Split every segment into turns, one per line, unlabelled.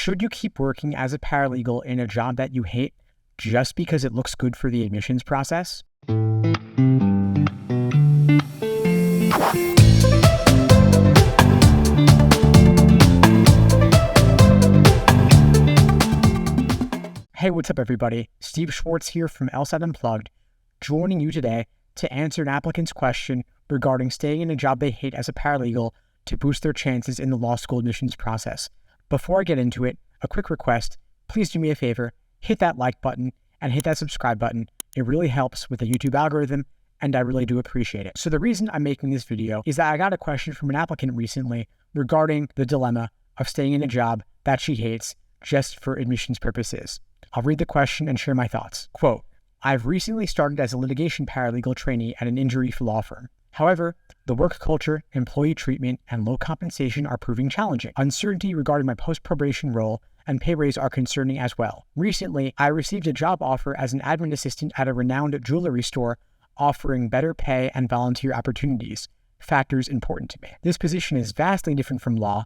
Should you keep working as a paralegal in a job that you hate just because it looks good for the admissions process? Hey, what's up everybody? Steve Schwartz here from LSAT Unplugged, joining you today to answer an applicant's question regarding staying in a job they hate as a paralegal to boost their chances in the law school admissions process. Before I get into it, a quick request: please do me a favor, hit that like button and hit that subscribe button. It really helps with the YouTube algorithm, and I really do appreciate it. So the reason I'm making this video is that I got a question from an applicant recently regarding the dilemma of staying in a job that she hates just for admissions purposes. I'll read the question and share my thoughts. Quote, "I've recently started as a litigation paralegal trainee at an injury law firm. However, the work culture, employee treatment, and low compensation are proving challenging. Uncertainty regarding my post-probation role and pay raise are concerning as well. Recently, I received a job offer as an admin assistant at a renowned jewelry store offering better pay and volunteer opportunities, factors important to me. This position is vastly different from law,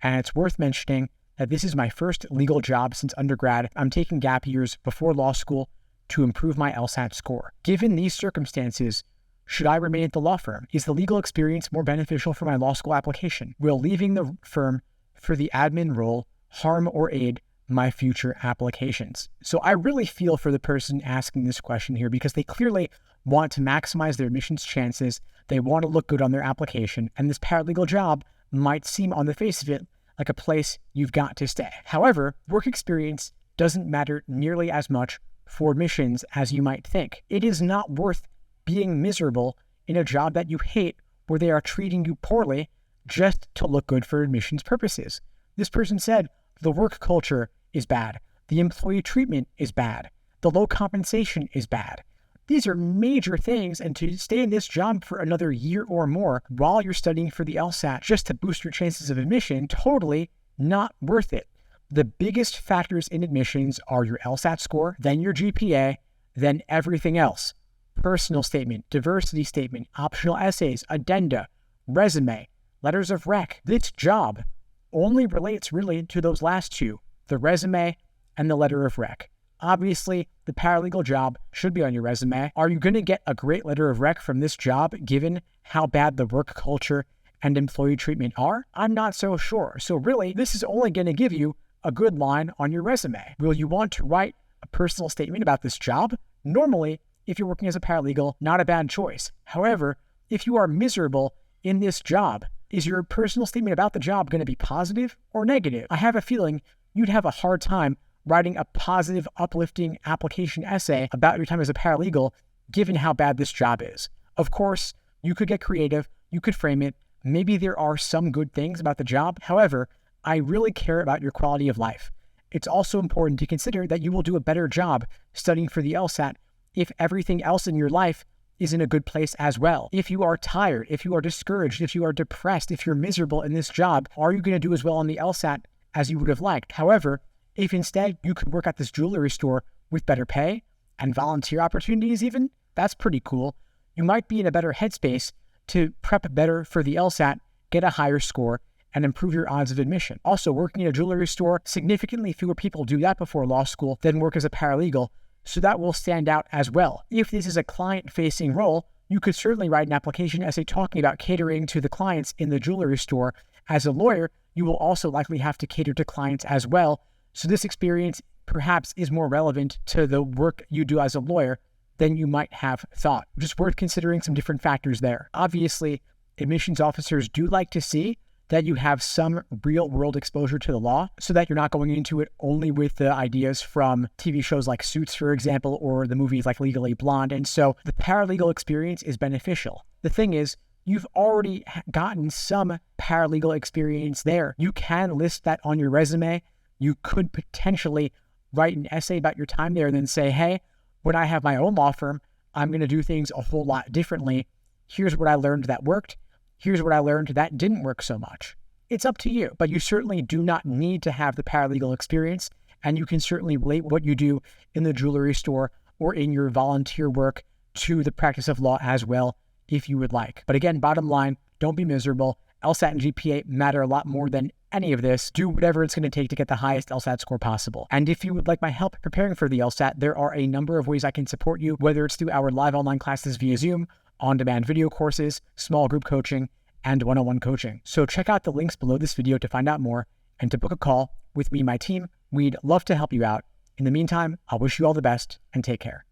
and it's worth mentioning that this is my first legal job since undergrad. I'm taking gap years before law school to improve my LSAT score. Given these circumstances, should I remain at the law firm? Is the legal experience more beneficial for my law school application? Will leaving the firm for the admin role harm or aid my future applications?" So I really feel for the person asking this question here, because they clearly want to maximize their admissions chances. They want to look good on their application, and this paralegal job might seem on the face of it like a place you've got to stay. However, work experience doesn't matter nearly as much for admissions as you might think. It is not worth being miserable in a job that you hate where they are treating you poorly just to look good for admissions purposes. This person said the work culture is bad, the employee treatment is bad, the low compensation is bad. These are major things, and to stay in this job for another year or more while you're studying for the LSAT just to boost your chances of admission, totally not worth it. The biggest factors in admissions are your LSAT score, then your GPA, then everything else. Personal statement, diversity statement, optional essays, addenda, resume, letters of rec. This job only relates really to those last two, the resume and the letter of rec. Obviously, the paralegal job should be on your resume. Are you going to get a great letter of rec from this job given how bad the work culture and employee treatment are? I'm not so sure. So really, this is only going to give you a good line on your resume. Will you want to write a personal statement about this job? Normally, if you're working as a paralegal, not a bad choice. However, if you are miserable in this job, is your personal statement about the job going to be positive or negative? I have a feeling you'd have a hard time writing a positive, uplifting application essay about your time as a paralegal, given how bad this job is. Of course, you could get creative, you could frame it. Maybe there are some good things about the job. However, I really care about your quality of life. It's also important to consider that you will do a better job studying for the LSAT if everything else in your life is in a good place as well. If you are tired, if you are discouraged, if you are depressed, if you're miserable in this job, are you going to do as well on the LSAT as you would have liked? However, if instead you could work at this jewelry store with better pay and volunteer opportunities even, that's pretty cool. You might be in a better headspace to prep better for the LSAT, get a higher score, and improve your odds of admission. Also, working in a jewelry store, significantly fewer people do that before law school than work as a paralegal, so that will stand out as well. If this is a client-facing role, you could certainly write an application essay talking about catering to the clients in the jewelry store. As a lawyer, you will also likely have to cater to clients as well, so this experience perhaps is more relevant to the work you do as a lawyer than you might have thought. Just worth considering some different factors there. Obviously, admissions officers do like to see that you have some real-world exposure to the law so that you're not going into it only with the ideas from TV shows like Suits, for example, or the movies like Legally Blonde. And so the paralegal experience is beneficial. The thing is, you've already gotten some paralegal experience there. You can list that on your resume. You could potentially write an essay about your time there and then say, hey, when I have my own law firm, I'm going to do things a whole lot differently. Here's what I learned that worked. Here's what I learned that didn't work so much. It's up to you, but you certainly do not need to have the paralegal experience, and you can certainly relate what you do in the jewelry store or in your volunteer work to the practice of law as well, if you would like. But again, bottom line, don't be miserable. LSAT and GPA matter a lot more than any of this, do whatever it's going to take to get the highest LSAT score possible. And if you would like my help preparing for the LSAT, there are a number of ways I can support you, whether it's through our live online classes via Zoom, on-demand video courses, small group coaching, and one-on-one coaching. So check out the links below this video to find out more and to book a call with me and my team. We'd love to help you out. In the meantime, I wish you all the best and take care.